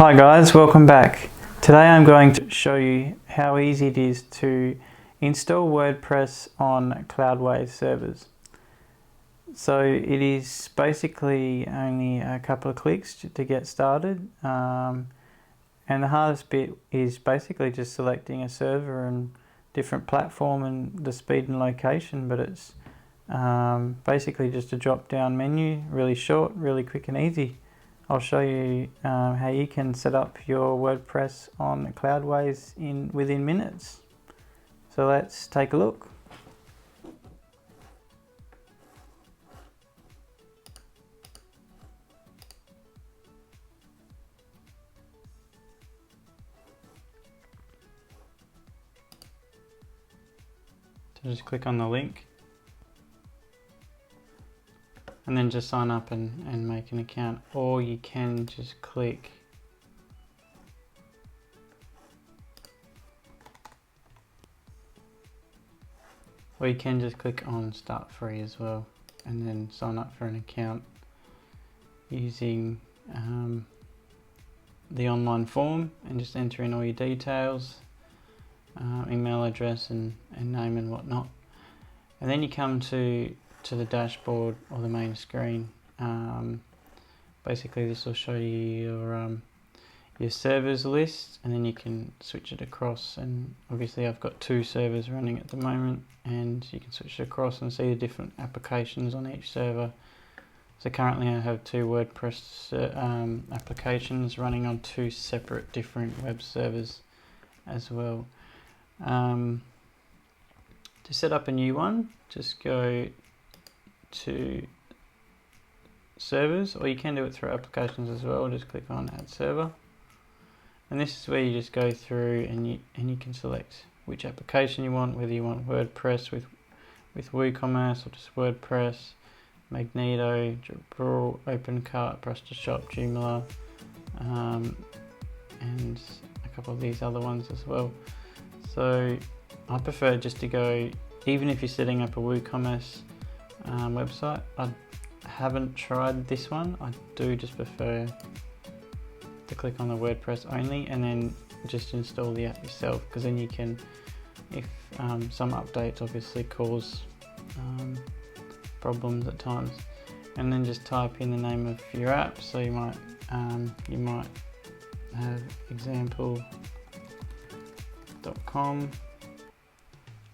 Hi guys, welcome back. Today I'm going to show you how easy it is to install WordPress on Cloudways servers. So it is basically only a couple of clicks to get started, and the hardest bit is basically just selecting a server and different platform and the speed and location, but it's basically just a drop down menu, really short, really quick and easy. I'll show you how you can set up your WordPress on Cloudways within minutes. So let's take a look. So just click on the link and then just sign up and make an account, or you can just click on start free as well, and then sign up for an account using the online form and just enter in all your details, email address and name and whatnot, and then you come to the dashboard or the main screen. Basically this will show you your servers list, and then you can switch it across, and obviously I've got 2 servers running at the moment, and you can switch it across and see the different applications on each server. So currently I have 2 WordPress applications running on 2 separate different web servers as well. To set up a new one, just go to servers, or you can do it through applications as well. Just click on add server, and this is where you just go through and you can select which application you want, whether you want WordPress with WooCommerce or just WordPress, Magneto, Drupal, OpenCart, PrestaShop, Joomla, and a couple of these other ones as well. So I prefer just to go, even if you're setting up a WooCommerce website. I haven't tried this one. I do just prefer to click on the WordPress only and then just install the app yourself, because then you can, if some updates obviously cause problems at times, and then just type in the name of your app. So you might have example.com,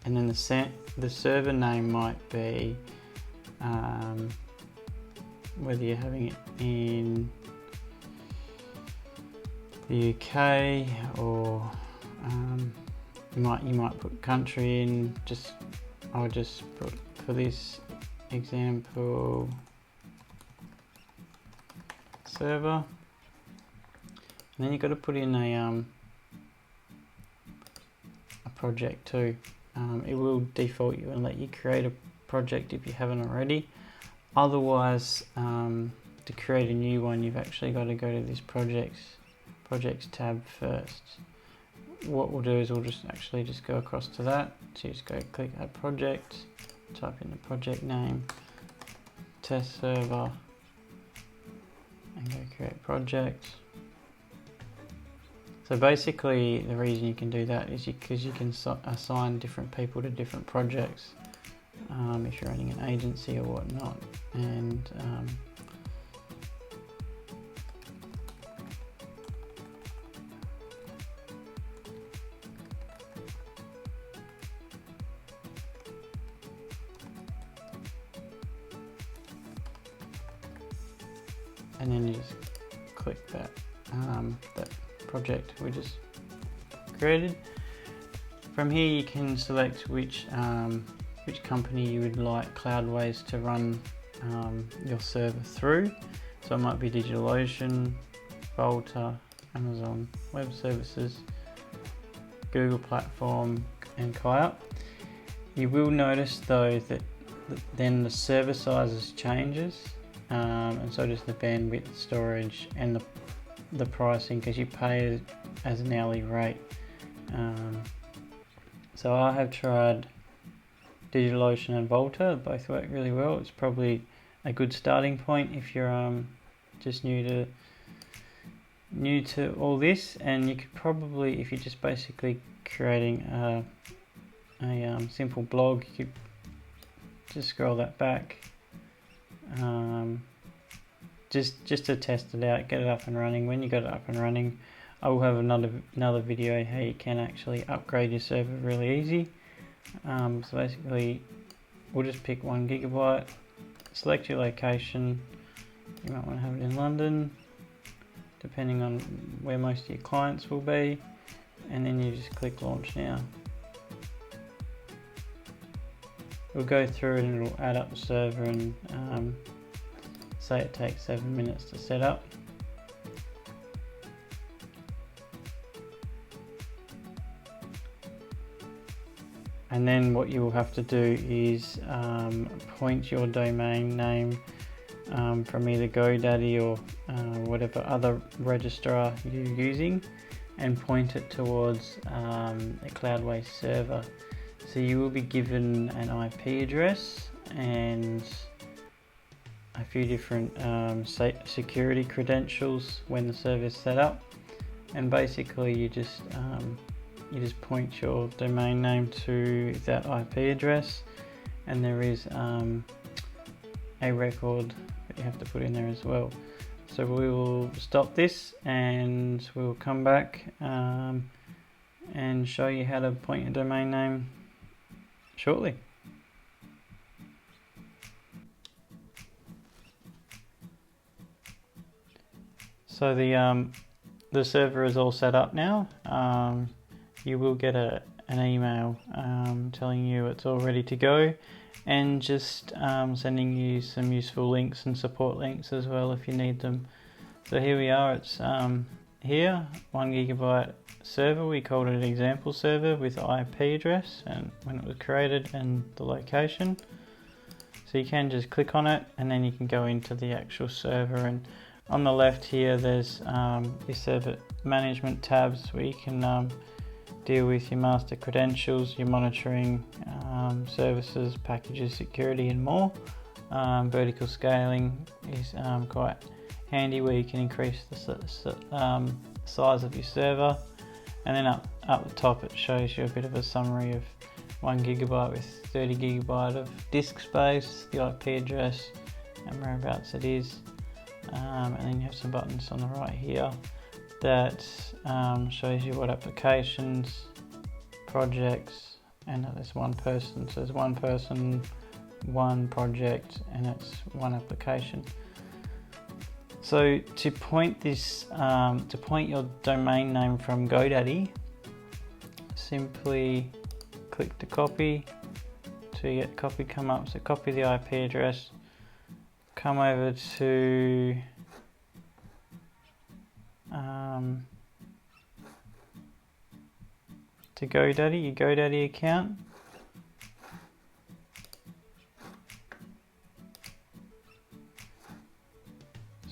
and then the server name might be whether you're having it in the UK, or you might put country in. I'll just put, for this example, server, and then you've got to put in a project too. It will default you and let you create a project if you haven't already. Otherwise, to create a new one, you've actually got to go to this projects tab first. What we'll do is we'll just go across to that. So you just go click add project, type in the project name, test server, and go create project. So basically the reason you can do that is because you can assign different people to different projects, if you're running an agency or whatnot, and then you just click that project we just created. From here you can select which company you would like Cloudways to run your server through. So it might be DigitalOcean, Volta, Amazon Web Services, Google Platform, and Kayak. You will notice though that then the server sizes changes, and so does the bandwidth, storage, and the pricing, because you pay as an hourly rate. So I have tried DigitalOcean and Volta, both work really well. It's probably a good starting point if you're just new new to all this, and you could probably, if you're just basically creating a simple blog, you could just scroll that back, just to test it out, get it up and running. When you got it up and running, I will have another video how you can actually upgrade your server really easy. So basically, we'll just pick 1 GB, select your location. You might want to have it in London, depending on where most of your clients will be, and then you just click launch now. We'll go through and it'll add up the server, and say it takes 7 minutes to set up. And then what you will have to do is point your domain name from either GoDaddy or whatever other registrar you're using, and point it towards a Cloudways server. So you will be given an IP address and a few different security credentials when the server is set up, and basically you just point your domain name to that IP address, and there is a record that you have to put in there as well. So we will stop this and we'll come back and show you how to point your domain name shortly. So the server is all set up now. You will get an email telling you it's all ready to go, and just sending you some useful links and support links as well if you need them. So here we are, it's here, 1 GB server. We called it an example server with IP address and when it was created and the location. So you can just click on it and then you can go into the actual server, and on the left here there's your server management tabs where you can deal with your master credentials, your monitoring, services, packages, security and more. Vertical scaling is quite handy where you can increase the size of your server, and then up the top it shows you a bit of a summary of 1 GB with 30 GB of disk space, the IP address and whereabouts it is, and then you have some buttons on the right here that shows you what applications, projects, and there's 1 person, so there's 1 person, 1 project, and it's 1 application. So to point this, to point your domain name from GoDaddy, simply click to copy to get copy come up. So copy the IP address, come over to GoDaddy, your GoDaddy account.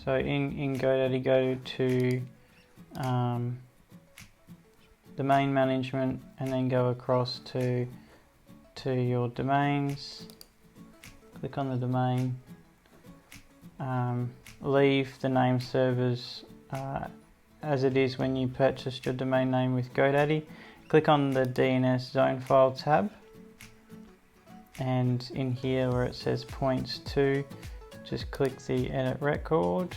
So in GoDaddy, go to domain management and then go across to your domains. Click on the domain. Leave the name servers as it is when you purchased your domain name with GoDaddy. Click on the DNS zone file tab, and in here where it says points to, just click the edit record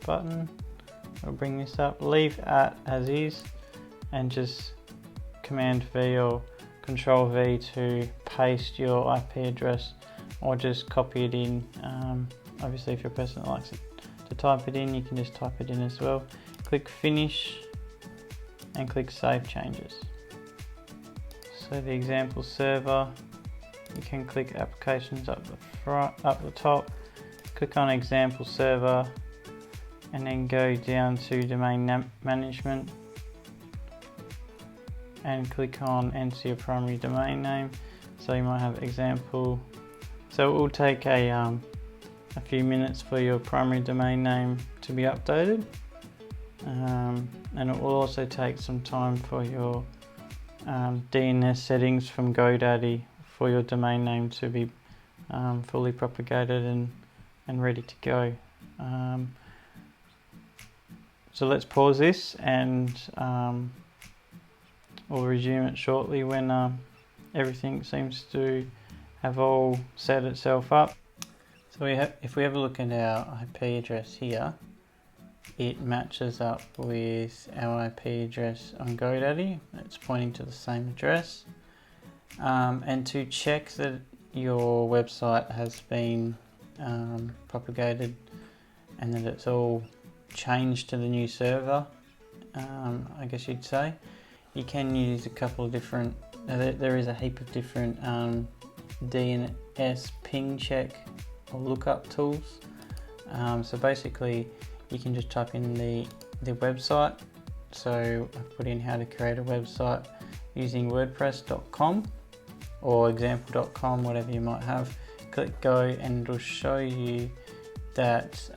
button. We'll bring this up, leave at as is, and just Command V or Control V to paste your IP address, or just copy it in. Obviously if you're a person that likes it to type it in, you can just type it in as well. Click finish and click save changes. So the example server, you can click applications up the top, click on example server, and then go down to domain management and click on enter your primary domain name. So you might have example. So it will take a few minutes for your primary domain name to be updated, and it will also take some time for your DNS settings from GoDaddy for your domain name to be fully propagated and ready to go. So let's pause this and we'll resume it shortly when everything seems to have all set itself up. So if we have a look at our IP address here, it matches up with our IP address on GoDaddy. It's pointing to the same address. And to check that your website has been propagated and that it's all changed to the new server, I guess you'd say, you can use a couple of different, there is a heap of different DNS ping check or lookup tools. So basically you can just type in the website. So I've put in how to create a website using wordpress.com or example.com, whatever you might have. Click go and it'll show you that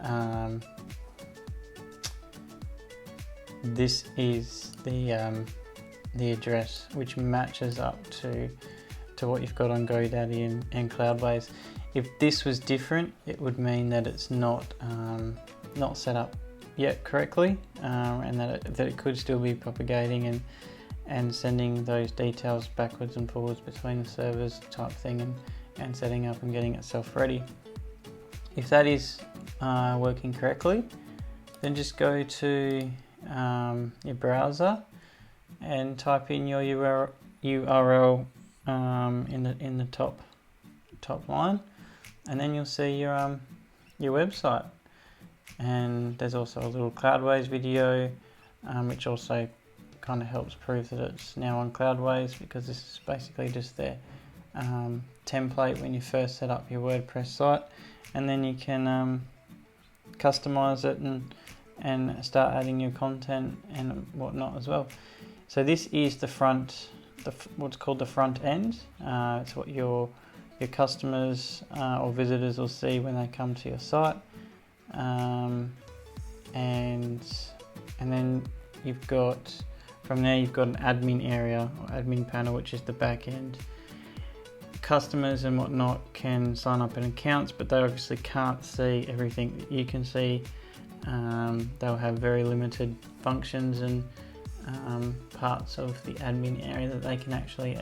this is the address which matches up to what you've got on GoDaddy and Cloudways. If this was different, it would mean that it's not set up yet correctly, and that it could still be propagating and sending those details backwards and forwards between the servers type thing and setting up and getting itself ready. If that is working correctly, then just go to your browser and type in your URL in the top line, and then you'll see your website. And there's also a little Cloudways video which also kind of helps prove that it's now on Cloudways, because this is basically just their template when you first set up your WordPress site, and then you can customize it and start adding your content and whatnot as well. So this is the front, what's called the front end. It's what your customers or visitors will see when they come to your site, and then you've got, from there you've got an admin area or admin panel, which is the back end. Customers and whatnot can sign up in accounts, but they obviously can't see everything that you can see. They'll have very limited functions and parts of the admin area that they can actually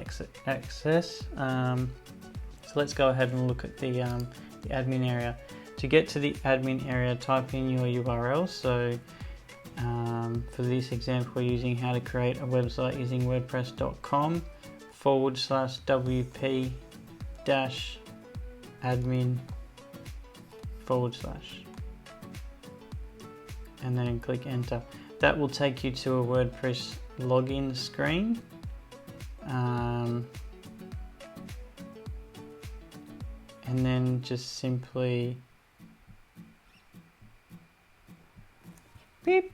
access. So let's go ahead and look at the admin area. To get to the admin area, type in your URL. So for this example, we're using how to create a website using wordpress.com /wp -admin / and then click enter. That will take you to a WordPress login screen. And then just simply beep.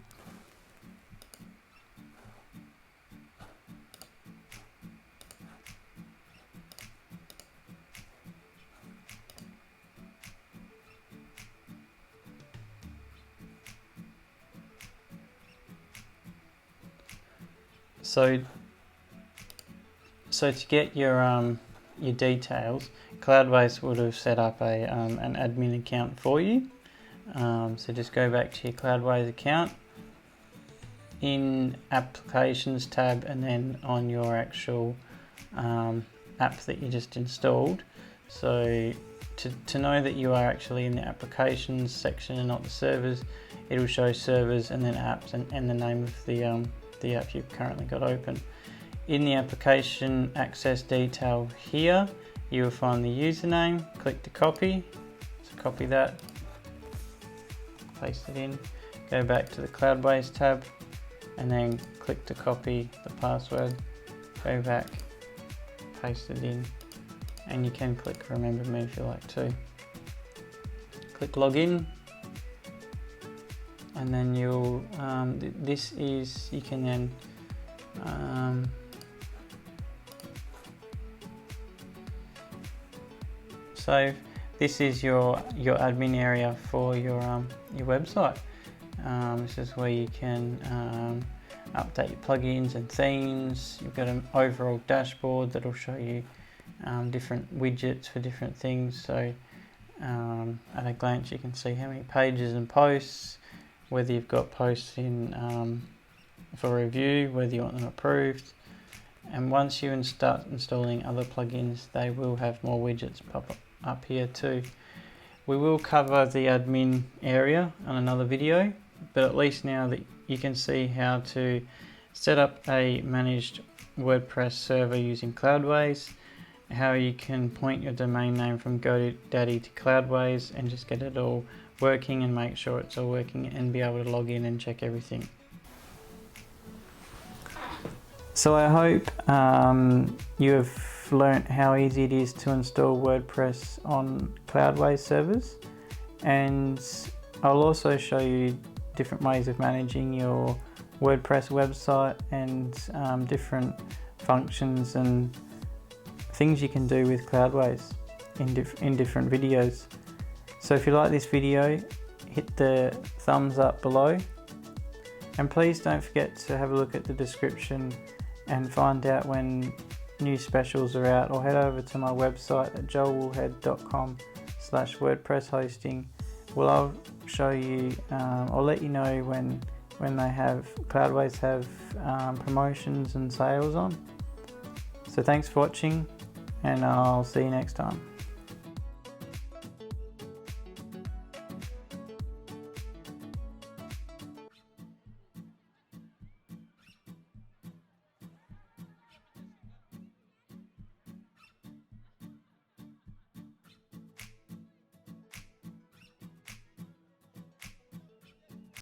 So to get your details, Cloudways would have set up an admin account for you. So just go back to your Cloudways account, in Applications tab, and then on your actual app that you just installed. So to know that you are actually in the Applications section and not the servers, it will show servers and then apps and the name of the app you've currently got open. In the application access detail here, you will find the username. Click to copy. So copy that, paste it in, go back to the Cloudways tab, and then click to copy the password, go back, paste it in, and you can click remember me if you like to. Click login, and then you'll you can then so this is your admin area for your website. This is where you can update your plugins and themes. You've got an overall dashboard that will show you different widgets for different things. So at a glance you can see how many pages and posts, whether you've got posts in for review, whether you want them approved. And once you start installing other plugins, they will have more widgets pop up here too. We will cover the admin area on another video, but at least now that you can see how to set up a managed WordPress server using Cloudways, how you can point your domain name from GoDaddy to Cloudways and just get it all working and make sure it's all working and be able to log in and check everything. So I hope you have learnt how easy it is to install WordPress on Cloudways servers, and I'll also show you different ways of managing your WordPress website and different functions and things you can do with Cloudways in different videos. So if you like this video, hit the thumbs up below, and please don't forget to have a look at the description and find out when new specials are out, or head over to my website at joelwoolhead.com/WordPress hosting. Well, I'll show you, I'll let you know when Cloudways have promotions and sales on. So thanks for watching, and I'll see you next time.